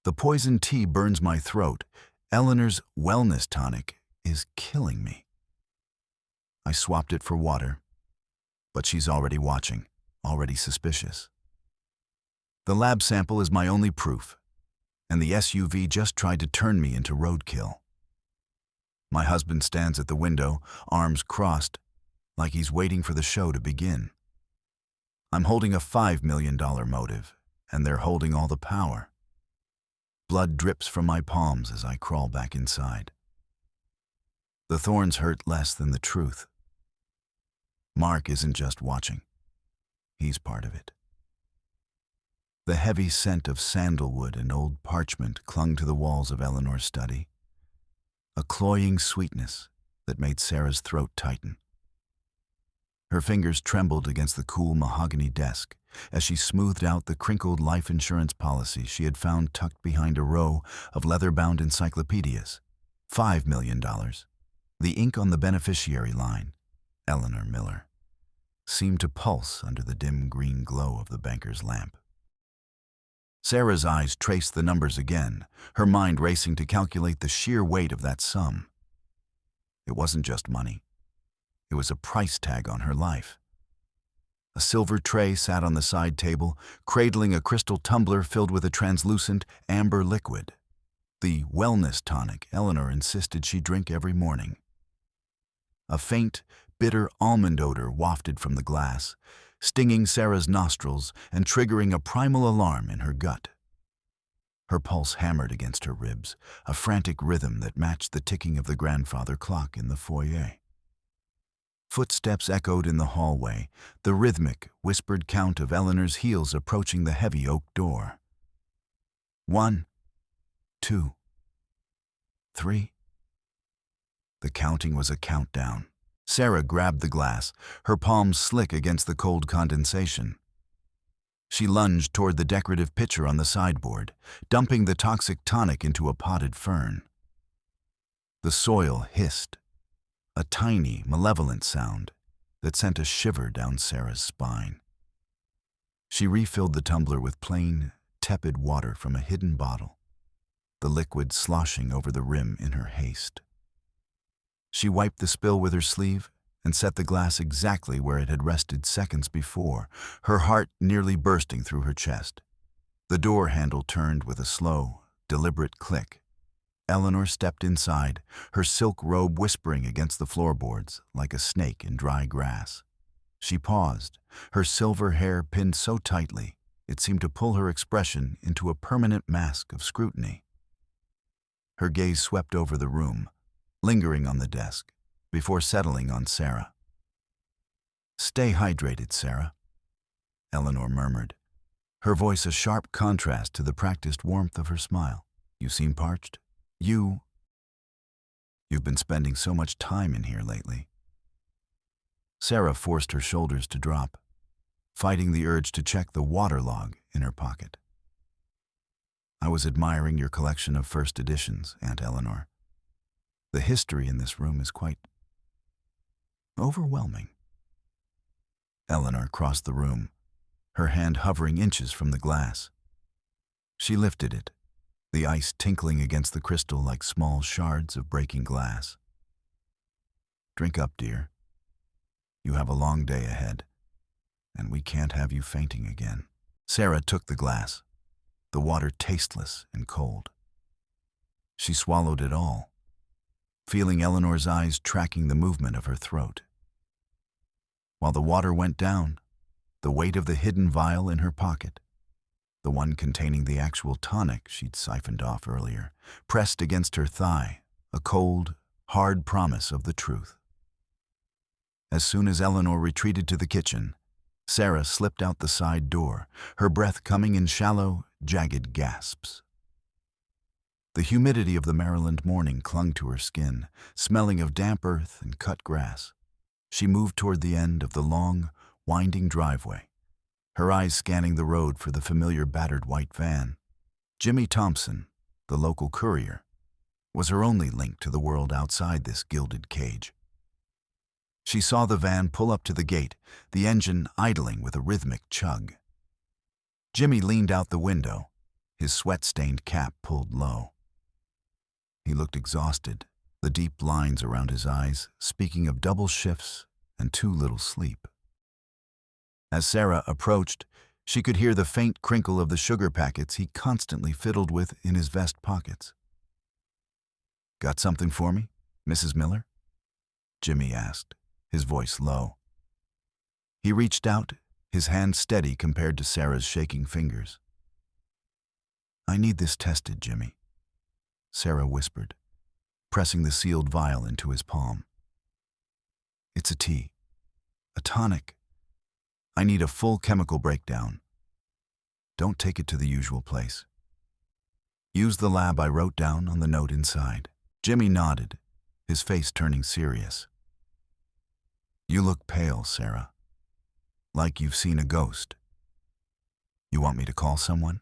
The poison tea burns my throat. Eleanor's wellness tonic is killing me. I swapped it for water, but she's already watching, already suspicious. The lab sample is my only proof, and the SUV just tried to turn me into roadkill. My husband stands at the window, arms crossed, like he's waiting for the show to begin. I'm holding a $5 million motive, and they're holding all the power. Blood drips from my palms as I crawl back inside. The thorns hurt less than the truth. Mark isn't just watching. He's part of it. The heavy scent of sandalwood and old parchment clung to the walls of Eleanor's study, a cloying sweetness that made Sarah's throat tighten. Her fingers trembled against the cool mahogany desk as she smoothed out the crinkled life insurance policy she had found tucked behind a row of leather-bound encyclopedias. $5 million. The ink on the beneficiary line, Eleanor Miller, seemed to pulse under the dim green glow of the banker's lamp. Sarah's eyes traced the numbers again, her mind racing to calculate the sheer weight of that sum. It wasn't just money. It was a price tag on her life. A silver tray sat on the side table, cradling a crystal tumbler filled with a translucent amber liquid, the wellness tonic Eleanor insisted she drink every morning. A faint, bitter almond odor wafted from the glass, stinging Sarah's nostrils and triggering a primal alarm in her gut. Her pulse hammered against her ribs, a frantic rhythm that matched the ticking of the grandfather clock in the foyer. Footsteps echoed in the hallway, the rhythmic, whispered count of Eleanor's heels approaching the heavy oak door. 1, 2, 3. The counting was a countdown. Sarah grabbed the glass, her palms slick against the cold condensation. She lunged toward the decorative pitcher on the sideboard, dumping the toxic tonic into a potted fern. The soil hissed, a tiny, malevolent sound that sent a shiver down Sarah's spine. She refilled the tumbler with plain, tepid water from a hidden bottle, the liquid sloshing over the rim in her haste. She wiped the spill with her sleeve and set the glass exactly where it had rested seconds before, her heart nearly bursting through her chest. The door handle turned with a slow, deliberate click. Eleanor stepped inside, her silk robe whispering against the floorboards like a snake in dry grass. She paused, her silver hair pinned so tightly it seemed to pull her expression into a permanent mask of scrutiny. Her gaze swept over the room, lingering on the desk, before settling on Sarah. "Stay hydrated, Sarah," Eleanor murmured, her voice a sharp contrast to the practiced warmth of her smile. "You seem parched. You've been spending so much time in here lately." Sarah forced her shoulders to drop, fighting the urge to check the water log in her pocket. "I was admiring your collection of first editions, Aunt Eleanor. The history in this room is quite overwhelming." Eleanor crossed the room, her hand hovering inches from the glass. She lifted it, the ice tinkling against the crystal like small shards of breaking glass. "Drink up, dear. You have a long day ahead, and we can't have you fainting again." Sarah took the glass, the water tasteless and cold. She swallowed it all, feeling Eleanor's eyes tracking the movement of her throat. While the water went down, the weight of the hidden vial in her pocket, the one containing the actual tonic she'd siphoned off earlier, pressed against her thigh, a cold, hard promise of the truth. As soon as Eleanor retreated to the kitchen, Sarah slipped out the side door, her breath coming in shallow, jagged gasps. The humidity of the Maryland morning clung to her skin, smelling of damp earth and cut grass. She moved toward the end of the long, winding driveway, her eyes scanning the road for the familiar battered white van. Jimmy Thompson, the local courier, was her only link to the world outside this gilded cage. She saw the van pull up to the gate, the engine idling with a rhythmic chug. Jimmy leaned out the window, his sweat-stained cap pulled low. He looked exhausted, the deep lines around his eyes speaking of double shifts and too little sleep. As Sarah approached, she could hear the faint crinkle of the sugar packets he constantly fiddled with in his vest pockets. "Got something for me, Mrs. Miller?" Jimmy asked, his voice low. He reached out, his hand steady compared to Sarah's shaking fingers. "I need this tested, Jimmy," Sarah whispered, pressing the sealed vial into his palm. "It's a tea, a tonic. I need a full chemical breakdown. Don't take it to the usual place. Use the lab I wrote down on the note inside." Jimmy nodded, his face turning serious. "You look pale, Sarah. Like you've seen a ghost. You want me to call someone?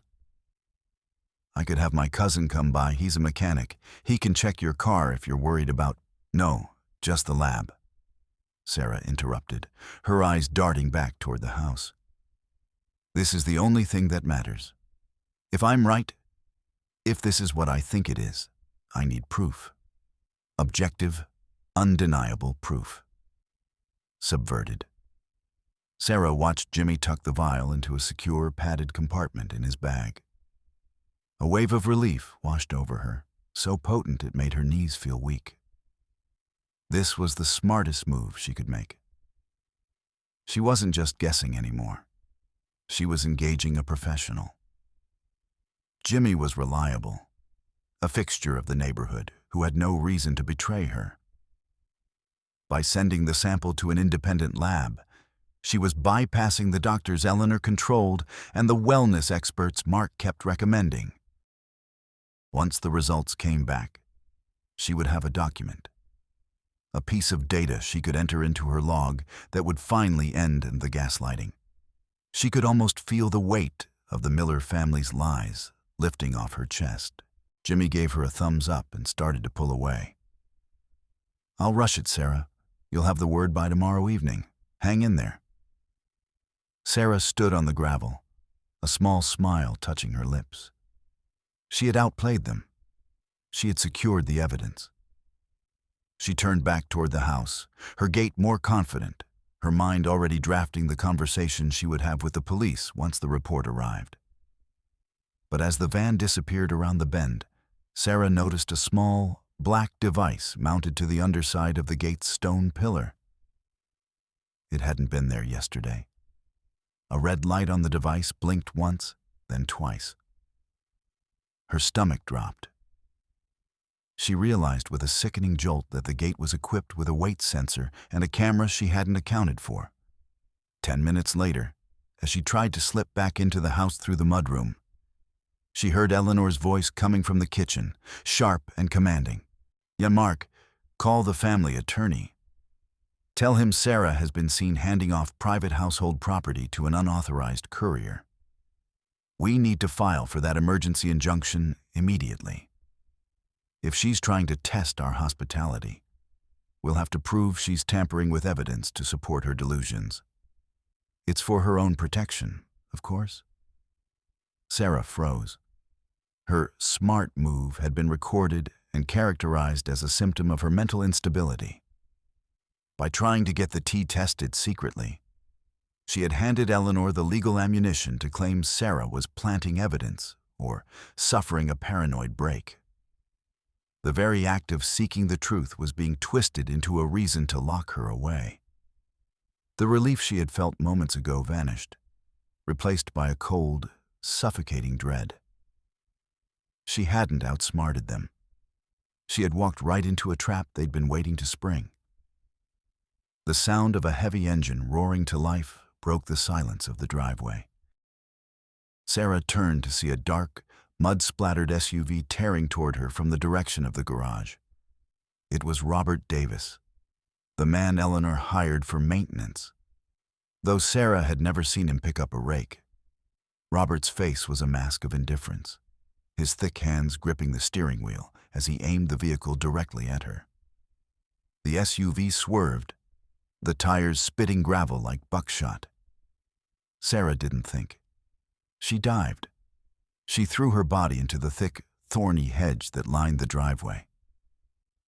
I could have my cousin come by. He's a mechanic. He can check your car if you're worried about—" "No, just the lab," Sarah interrupted, her eyes darting back toward the house. "This is the only thing that matters. If I'm right, if this is what I think it is, I need proof. Objective, undeniable proof." Subverted. Sarah watched Jimmy tuck the vial into a secure, padded compartment in his bag. A wave of relief washed over her, so potent it made her knees feel weak. This was the smartest move she could make. She wasn't just guessing anymore. She was engaging a professional. Jimmy was reliable, a fixture of the neighborhood who had no reason to betray her. By sending the sample to an independent lab, she was bypassing the doctors Eleanor controlled and the wellness experts Mark kept recommending. Once the results came back, she would have a document. A piece of data she could enter into her log that would finally end the gaslighting. She could almost feel the weight of the Miller family's lies lifting off her chest. Jimmy gave her a thumbs up and started to pull away. "I'll rush it, Sarah. You'll have the word by tomorrow evening. Hang in there." Sarah stood on the gravel, a small smile touching her lips. She had outplayed them. She had secured the evidence. She turned back toward the house, her gait more confident, her mind already drafting the conversation she would have with the police once the report arrived. But as the van disappeared around the bend, Sarah noticed a small, black device mounted to the underside of the gate's stone pillar. It hadn't been there yesterday. A red light on the device blinked once, then twice. Her stomach dropped. She realized with a sickening jolt that the gate was equipped with a weight sensor and a camera she hadn't accounted for. 10 minutes later, as she tried to slip back into the house through the mudroom, she heard Eleanor's voice coming from the kitchen, sharp and commanding. "Yeah, Mark, call the family attorney. Tell him Sarah has been seen handing off private household property to an unauthorized courier. We need to file for that emergency injunction immediately. If she's trying to test our hospitality, we'll have to prove she's tampering with evidence to support her delusions. It's for her own protection, of course." Sarah froze. Her smart move had been recorded and characterized as a symptom of her mental instability. By trying to get the tea tested secretly, she had handed Eleanor the legal ammunition to claim Sarah was planting evidence or suffering a paranoid break. The very act of seeking the truth was being twisted into a reason to lock her away. The relief she had felt moments ago vanished, replaced by a cold, suffocating dread. She hadn't outsmarted them. She had walked right into a trap they'd been waiting to spring. The sound of a heavy engine roaring to life broke the silence of the driveway. Sarah turned to see a dark, mud-splattered SUV tearing toward her from the direction of the garage. It was Robert Davis, the man Eleanor hired for maintenance. Though Sarah had never seen him pick up a rake, Robert's face was a mask of indifference, his thick hands gripping the steering wheel as he aimed the vehicle directly at her. The SUV swerved, the tires spitting gravel like buckshot. Sarah didn't think. She dived. She threw her body into the thick, thorny hedge that lined the driveway.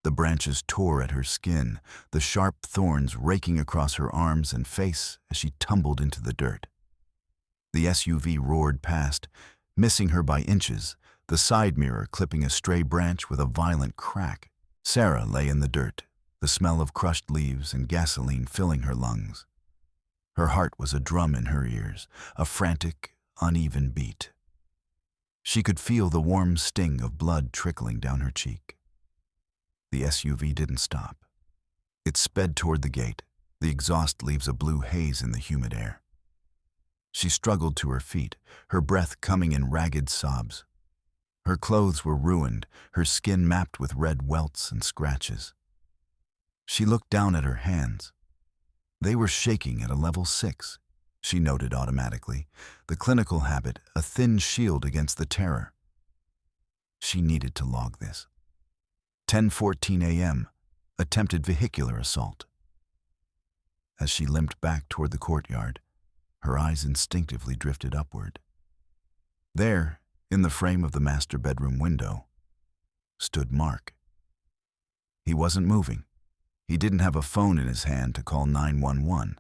The branches tore at her skin, the sharp thorns raking across her arms and face as she tumbled into the dirt. The SUV roared past, missing her by inches, the side mirror clipping a stray branch with a violent crack. Sarah lay in the dirt, the smell of crushed leaves and gasoline filling her lungs. Her heart was a drum in her ears, a frantic, uneven beat. She could feel the warm sting of blood trickling down her cheek. The SUV didn't stop. It sped toward the gate. The exhaust leaves a blue haze in the humid air. She struggled to her feet, her breath coming in ragged sobs. Her clothes were ruined, her skin mapped with red welts and scratches. She looked down at her hands. They were shaking at a level 6, she noted automatically, the clinical habit, a thin shield against the terror. She needed to log this. 10:14 a.m., attempted vehicular assault. As she limped back toward the courtyard, her eyes instinctively drifted upward. There, in the frame of the master bedroom window, stood Mark. He wasn't moving. He didn't have a phone in his hand to call 911.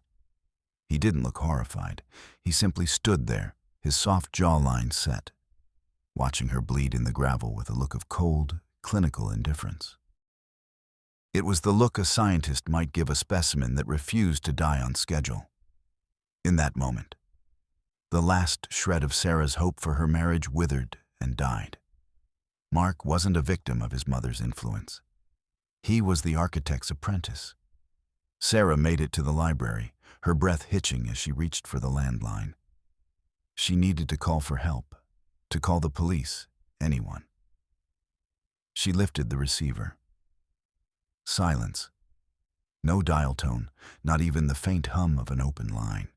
He didn't look horrified. He simply stood there, his soft jawline set, watching her bleed in the gravel with a look of cold, clinical indifference. It was the look a scientist might give a specimen that refused to die on schedule. In that moment, the last shred of Sarah's hope for her marriage withered and died. Mark wasn't a victim of his mother's influence. He was the architect's apprentice. Sarah made it to the library, her breath hitching as she reached for the landline. She needed to call for help, to call the police, anyone. She lifted the receiver. Silence. No dial tone, not even the faint hum of an open line.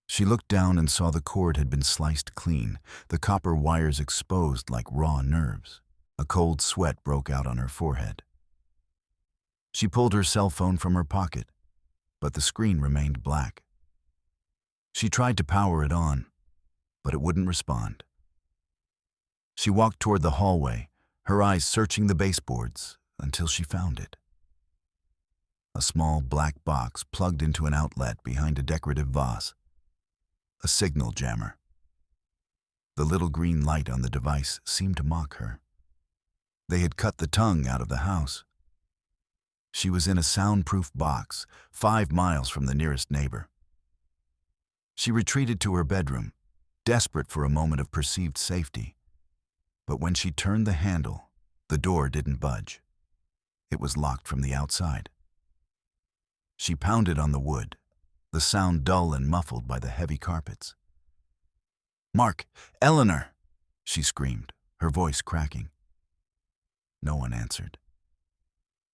She looked down and saw the cord had been sliced clean, the copper wires exposed like raw nerves. A cold sweat broke out on her forehead. She pulled her cell phone from her pocket, but the screen remained black. She tried to power it on, but it wouldn't respond. She walked toward the hallway, her eyes searching the baseboards until she found it. A small black box plugged into an outlet behind a decorative vase. A signal jammer. The little green light on the device seemed to mock her. They had cut the tongue out of the house. She was in a soundproof box, 5 miles from the nearest neighbor. She retreated to her bedroom, desperate for a moment of perceived safety. But when she turned the handle, the door didn't budge. It was locked from the outside. She pounded on the wood, the sound dull and muffled by the heavy carpets. "Mark! Eleanor!" she screamed, her voice cracking. No one answered.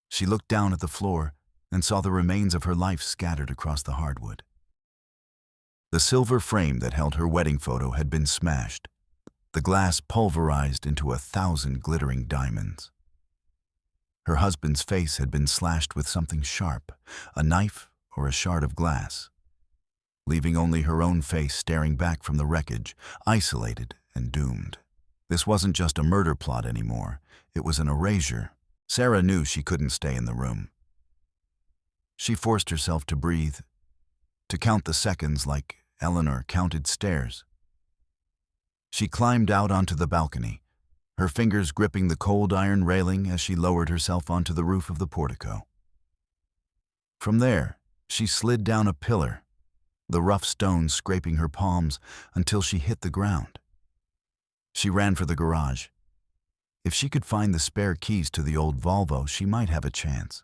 She looked down at the floor and saw the remains of her life scattered across the hardwood. The silver frame that held her wedding photo had been smashed, the glass pulverized into 1,000 glittering diamonds. Her husband's face had been slashed with something sharp, a knife or a shard of glass, leaving only her own face staring back from the wreckage, isolated and doomed. This wasn't just a murder plot anymore. It was an erasure. Sarah knew she couldn't stay in the room. She forced herself to breathe, to count the seconds like Eleanor counted stairs. She climbed out onto the balcony, her fingers gripping the cold iron railing as she lowered herself onto the roof of the portico. From there, she slid down a pillar, the rough stones scraping her palms until she hit the ground. She ran for the garage. If she could find the spare keys to the old Volvo, she might have a chance.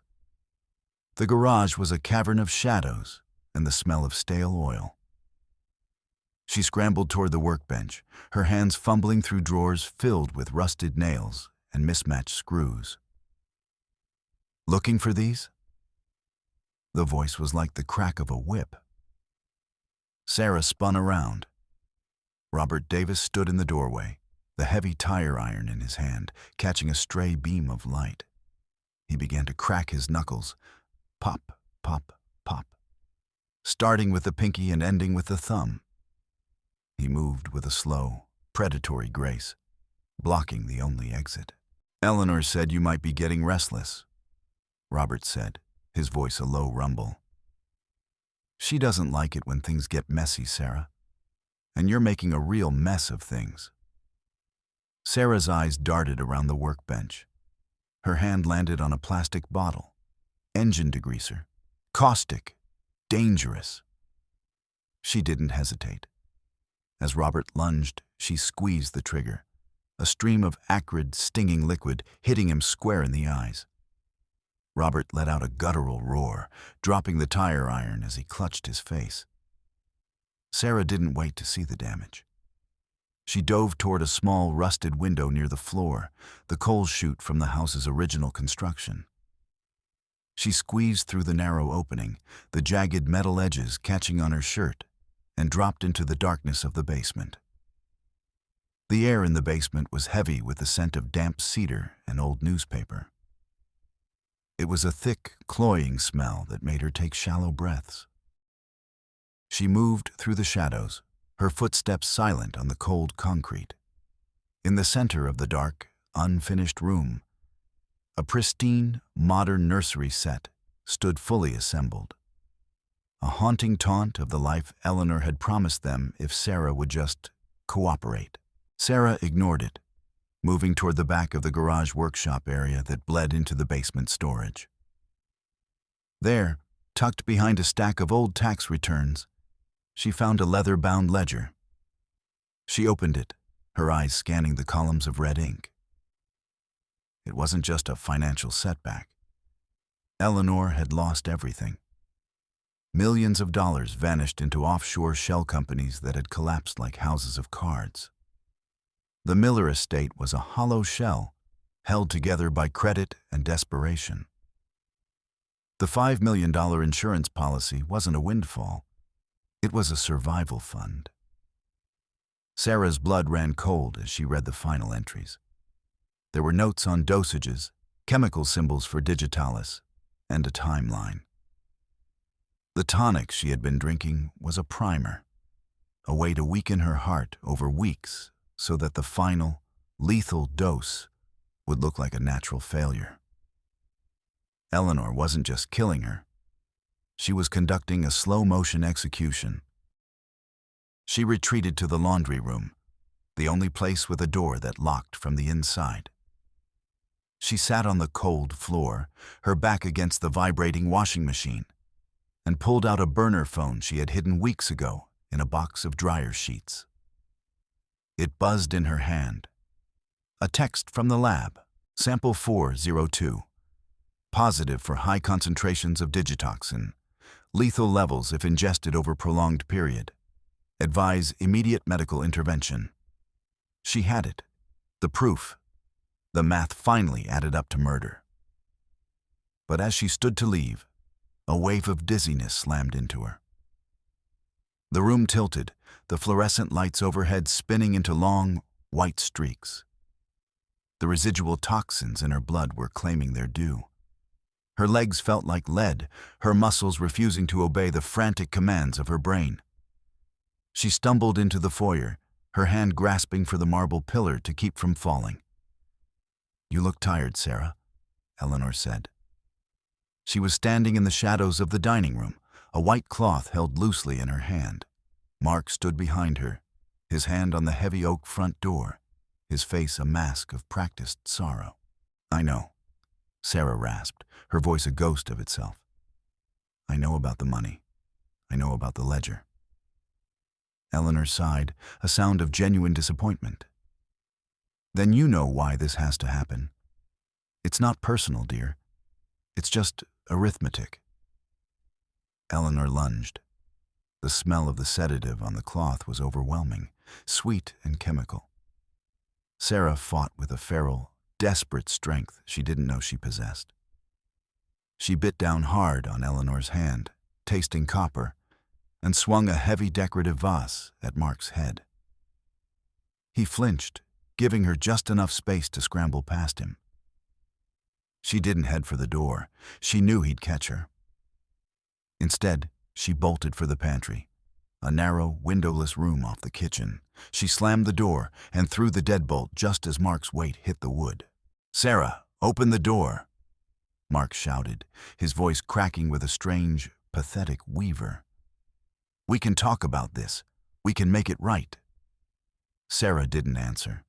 The garage was a cavern of shadows and the smell of stale oil. She scrambled toward the workbench, her hands fumbling through drawers filled with rusted nails and mismatched screws. "Looking for these?" The voice was like the crack of a whip. Sarah spun around. Robert Davis stood in the doorway, the heavy tire iron in his hand, catching a stray beam of light. He began to crack his knuckles. Pop, pop, pop. Starting with the pinky and ending with the thumb. He moved with a slow, predatory grace, blocking the only exit. Eleanor said you might be getting restless, Robert said, his voice a low rumble. She doesn't like it when things get messy, Sarah. And you're making a real mess of things. Sarah's eyes darted around the workbench. Her hand landed on a plastic bottle. Engine degreaser. Caustic. Dangerous. She didn't hesitate. As Robert lunged, she squeezed the trigger, a stream of acrid, stinging liquid hitting him square in the eyes. Robert let out a guttural roar, dropping the tire iron as he clutched his face. Sarah didn't wait to see the damage. She dove toward a small, rusted window near the floor, the coal chute from the house's original construction. She squeezed through the narrow opening, the jagged metal edges catching on her shirt, and dropped into the darkness of the basement. The air in the basement was heavy with the scent of damp cedar and old newspaper. It was a thick, cloying smell that made her take shallow breaths. She moved through the shadows, her footsteps silent on the cold concrete. In the center of the dark, unfinished room, a pristine, modern nursery set stood fully assembled. A haunting taunt of the life Eleanor had promised them if Sarah would just cooperate. Sarah ignored it, moving toward the back of the garage workshop area that bled into the basement storage. There, tucked behind a stack of old tax returns, she found a leather-bound ledger. She opened it, her eyes scanning the columns of red ink. It wasn't just a financial setback. Eleanor had lost everything. Millions of dollars vanished into offshore shell companies that had collapsed like houses of cards. The Miller estate was a hollow shell, held together by credit and desperation. The $5 million insurance policy wasn't a windfall. It was a survival fund. Sarah's blood ran cold as she read the final entries. There were notes on dosages, chemical symbols for digitalis, and a timeline. The tonic she had been drinking was a primer, a way to weaken her heart over weeks so that the final, lethal dose would look like a natural failure. Eleanor wasn't just killing her. She was conducting a slow-motion execution. She retreated to the laundry room, the only place with a door that locked from the inside. She sat on the cold floor, her back against the vibrating washing machine, and pulled out a burner phone she had hidden weeks ago in a box of dryer sheets. It buzzed in her hand. A text from the lab, sample 402. Positive for high concentrations of digitoxin. Lethal levels if ingested over prolonged period. Advise immediate medical intervention. She had it. The proof. The math finally added up to murder. But as she stood to leave, a wave of dizziness slammed into her. The room tilted, the fluorescent lights overhead spinning into long, white streaks. The residual toxins in her blood were claiming their due. Her legs felt like lead, her muscles refusing to obey the frantic commands of her brain. She stumbled into the foyer, her hand grasping for the marble pillar to keep from falling. "You look tired, Sarah," Eleanor said. She was standing in the shadows of the dining room, a white cloth held loosely in her hand. Mark stood behind her, his hand on the heavy oak front door, his face a mask of practiced sorrow. "I know," Sarah rasped, her voice a ghost of itself. "I know about the money. I know about the ledger." Eleanor sighed, a sound of genuine disappointment. "Then you know why this has to happen. It's not personal, dear. It's just arithmetic." Eleanor lunged. The smell of the sedative on the cloth was overwhelming, sweet and chemical. Sarah fought with a feral, desperate strength she didn't know she possessed. She bit down hard on Eleanor's hand, tasting copper, and swung a heavy decorative vase at Mark's head. He flinched, giving her just enough space to scramble past him. She didn't head for the door. She knew he'd catch her. Instead, she bolted for the pantry, A narrow, windowless room off the kitchen. She slammed the door and threw the deadbolt just as Mark's weight hit the wood. "Sarah, open the door!" Mark shouted, his voice cracking with a strange, pathetic weaver. "We can talk about this. We can make it right." Sarah didn't answer.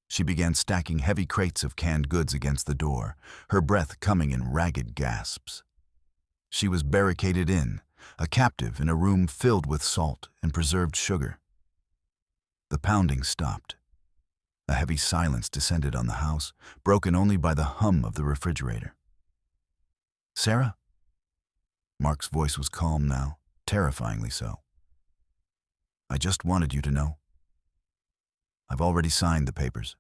She began stacking heavy crates of canned goods against the door, her breath coming in ragged gasps. She was barricaded in, a captive in a room filled with salt and preserved sugar. The pounding stopped. A heavy silence descended on the house, broken only by the hum of the refrigerator. "Sarah?" Mark's voice was calm now, terrifyingly so. "I just wanted you to know. I've already signed the papers.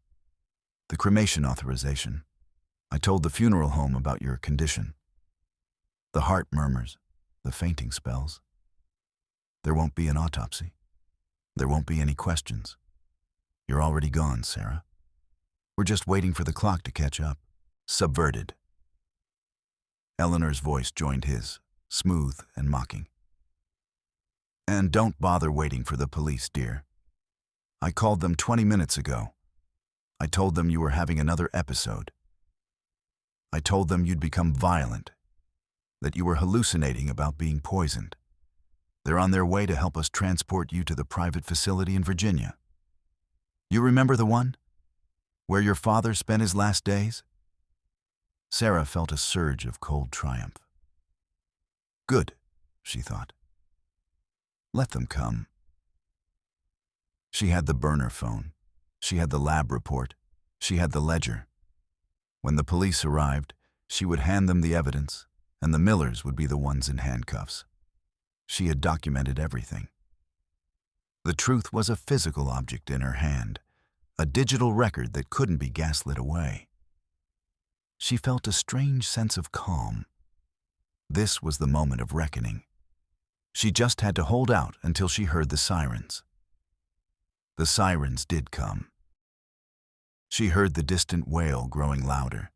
The cremation authorization. I told the funeral home about your condition. The heart murmurs, the fainting spells. There won't be an autopsy. There won't be any questions. You're already gone, Sarah. We're just waiting for the clock to catch up." Subverted. Eleanor's voice joined his, smooth and mocking. "And don't bother waiting for the police, dear. I called them 20 minutes ago. I told them you were having another episode. I told them you'd become violent, that you were hallucinating about being poisoned. They're on their way to help us transport you to the private facility in Virginia. You remember the one? Where your father spent his last days?" Sarah felt a surge of cold triumph. Good, she thought. Let them come. She had the burner phone. She had the lab report. She had the ledger. When the police arrived, she would hand them the evidence, and the Millers would be the ones in handcuffs. She had documented everything. The truth was a physical object in her hand, a digital record that couldn't be gaslit away. She felt a strange sense of calm. This was the moment of reckoning. She just had to hold out until she heard the sirens. The sirens did come. She heard the distant wail growing louder,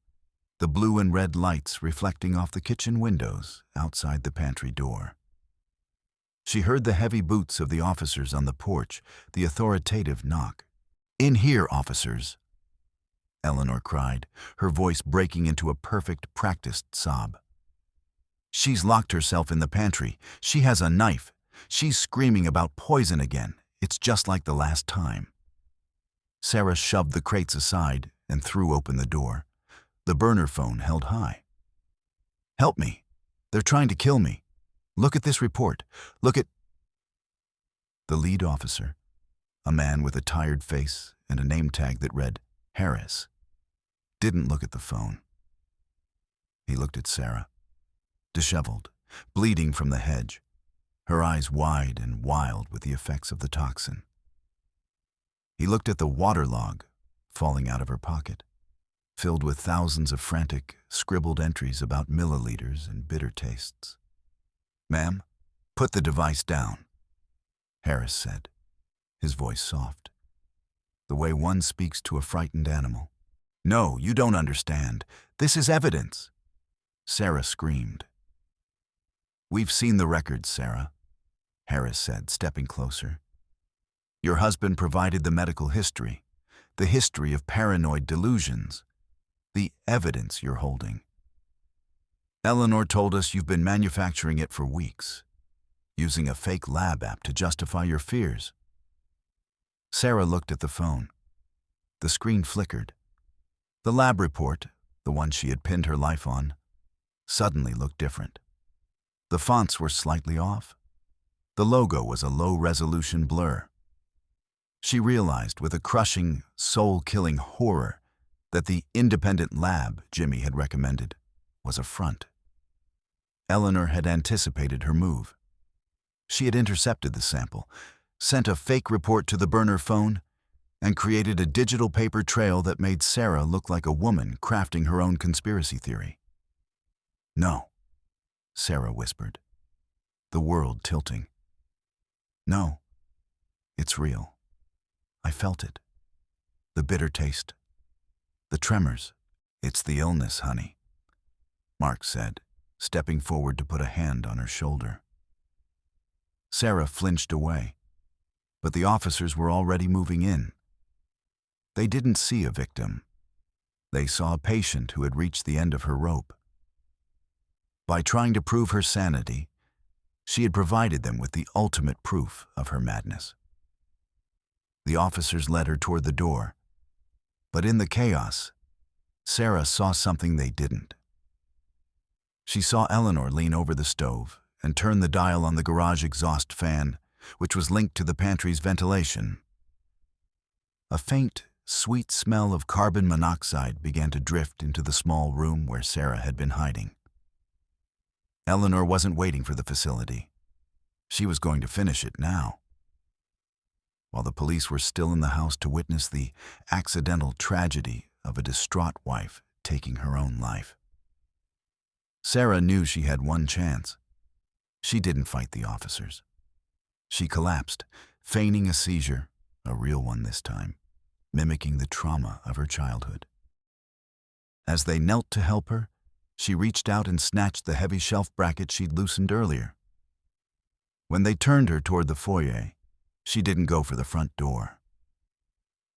the blue and red lights reflecting off the kitchen windows outside the pantry door. She heard the heavy boots of the officers on the porch, the authoritative knock. "In here, officers," Eleanor cried, her voice breaking into a perfect, practiced sob. "She's locked herself in the pantry. She has a knife. She's screaming about poison again. It's just like the last time." Sarah shoved the crates aside and threw open the door, the burner phone held high. "Help me. They're trying to kill me. Look at this report. Look at..." The lead officer, a man with a tired face and a name tag that read Harris, didn't look at the phone. He looked at Sarah, disheveled, bleeding from the hedge, her eyes wide and wild with the effects of the toxin. He looked at the water log falling out of her pocket, filled with thousands of frantic, scribbled entries about milliliters and bitter tastes. "Ma'am, put the device down," Harris said, his voice soft, the way one speaks to a frightened animal. "No, you don't understand. This is evidence," Sarah screamed. "We've seen the records, Sarah," Harris said, stepping closer. "Your husband provided the medical history, the history of paranoid delusions, the evidence you're holding. Eleanor told us you've been manufacturing it for weeks, using a fake lab app to justify your fears." Sarah looked at the phone. The screen flickered. The lab report, the one she had pinned her life on, suddenly looked different. The fonts were slightly off. The logo was a low-resolution blur. She realized with a crushing, soul-killing horror that the independent lab Jimmy had recommended was a front. Eleanor had anticipated her move. She had intercepted the sample, sent a fake report to the burner phone, and created a digital paper trail that made Sarah look like a woman crafting her own conspiracy theory. "No," Sarah whispered, the world tilting. "No, it's real. I felt it. The bitter taste. The tremors. It's the illness, honey," Mark said, stepping forward to put a hand on her shoulder. Sarah flinched away, but the officers were already moving in. They didn't see a victim. They saw a patient who had reached the end of her rope. By trying to prove her sanity, she had provided them with the ultimate proof of her madness. The officers led her toward the door, but in the chaos, Sarah saw something they didn't. She saw Eleanor lean over the stove and turn the dial on the garage exhaust fan, which was linked to the pantry's ventilation. A faint, sweet smell of carbon monoxide began to drift into the small room where Sarah had been hiding. Eleanor wasn't waiting for the facility. She was going to finish it now. While the police were still in the house to witness the accidental tragedy of a distraught wife taking her own life. Sarah knew she had one chance. She didn't fight the officers. She collapsed, feigning a seizure, a real one this time, mimicking the trauma of her childhood. As they knelt to help her, she reached out and snatched the heavy shelf bracket she'd loosened earlier. When they turned her toward the foyer, she didn't go for the front door.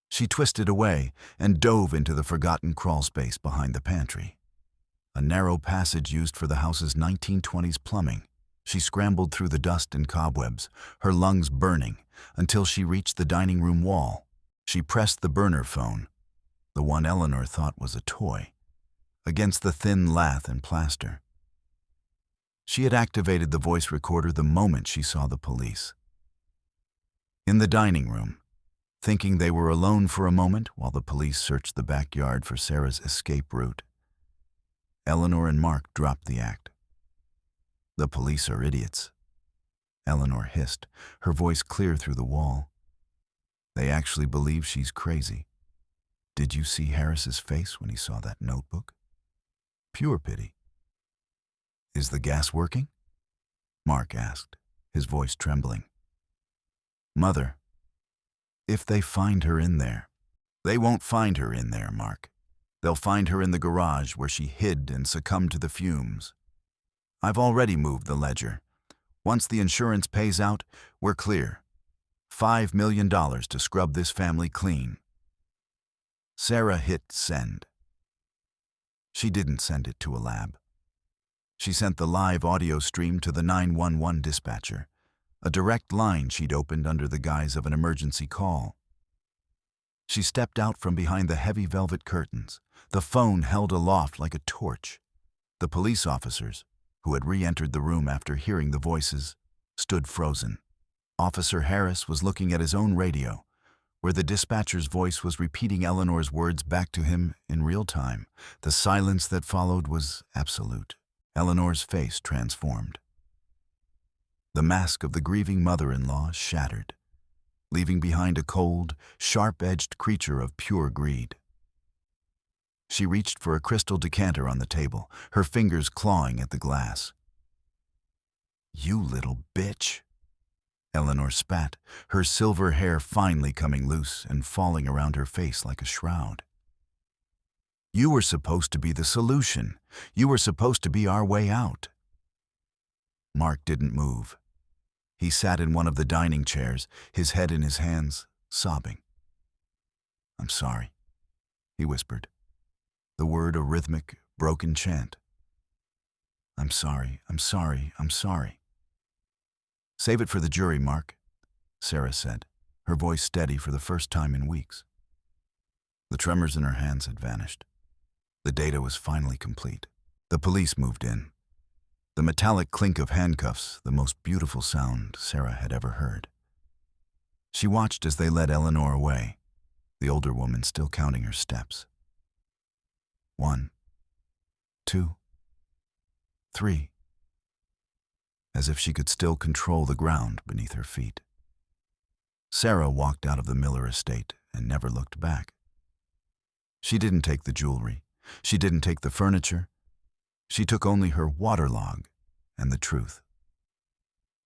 She twisted away and dove into the forgotten crawl space behind the pantry, a narrow passage used for the house's 1920s plumbing. She scrambled through the dust and cobwebs, her lungs burning, until she reached the dining room wall. She pressed the burner phone, the one Eleanor thought was a toy, against the thin lath and plaster. She had activated the voice recorder the moment she saw the police. In the dining room, thinking they were alone for a moment while the police searched the backyard for Sarah's escape route, Eleanor and Mark dropped the act. "The police are idiots," Eleanor hissed, her voice clear through the wall. "They actually believe she's crazy. Did you see Harris's face when he saw that notebook? Pure pity." "Is the gas working?" Mark asked, his voice trembling. "Mother, if they find her in there..." "They won't find her in there, Mark. They'll find her in the garage where she hid and succumbed to the fumes. I've already moved the ledger. Once the insurance pays out, we're clear. $5 million to scrub this family clean." Sarah hit send. She didn't send it to a lab. She sent the live audio stream to the 911 dispatcher, a direct line she'd opened under the guise of an emergency call. She stepped out from behind the heavy velvet curtains, the phone held aloft like a torch. The police officers, who had re-entered the room after hearing the voices, stood frozen. Officer Harris was looking at his own radio, where the dispatcher's voice was repeating Eleanor's words back to him in real time. The silence that followed was absolute. Eleanor's face transformed. The mask of the grieving mother-in-law shattered, leaving behind a cold, sharp-edged creature of pure greed. She reached for a crystal decanter on the table, her fingers clawing at the glass. "You little bitch," Eleanor spat, her silver hair finally coming loose and falling around her face like a shroud. "You were supposed to be the solution. You were supposed to be our way out." Mark didn't move. He sat in one of the dining chairs, his head in his hands, sobbing. "I'm sorry," he whispered, the word a rhythmic, broken chant. "I'm sorry, I'm sorry, I'm sorry." "Save it for the jury, Mark," Sarah said, her voice steady for the first time in weeks. The tremors in her hands had vanished. The data was finally complete. The police moved in. The metallic clink of handcuffs, the most beautiful sound Sarah had ever heard. She watched as they led Eleanor away, the older woman still counting her steps. 1, 2, 3, as if she could still control the ground beneath her feet. Sarah walked out of the Miller estate and never looked back. She didn't take the jewelry. She didn't take the furniture. She took only her waterlog and the truth.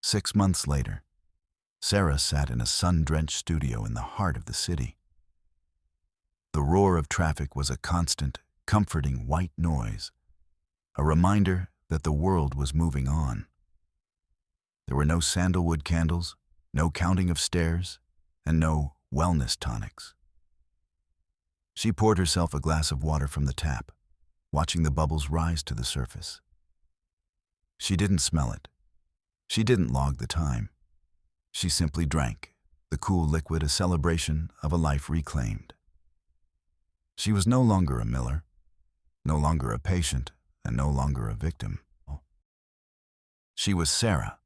6 months later, Sarah sat in a sun-drenched studio in the heart of the city. The roar of traffic was a constant, comforting white noise, a reminder that the world was moving on. There were no sandalwood candles, no counting of stairs, and no wellness tonics. She poured herself a glass of water from the tap, watching the bubbles rise to the surface. She didn't smell it. She didn't log the time. She simply drank, the cool liquid a celebration of a life reclaimed. She was no longer a miller, no longer a patient, and no longer a victim. She was Sarah,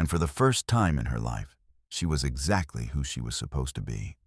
and for the first time in her life, she was exactly who she was supposed to be.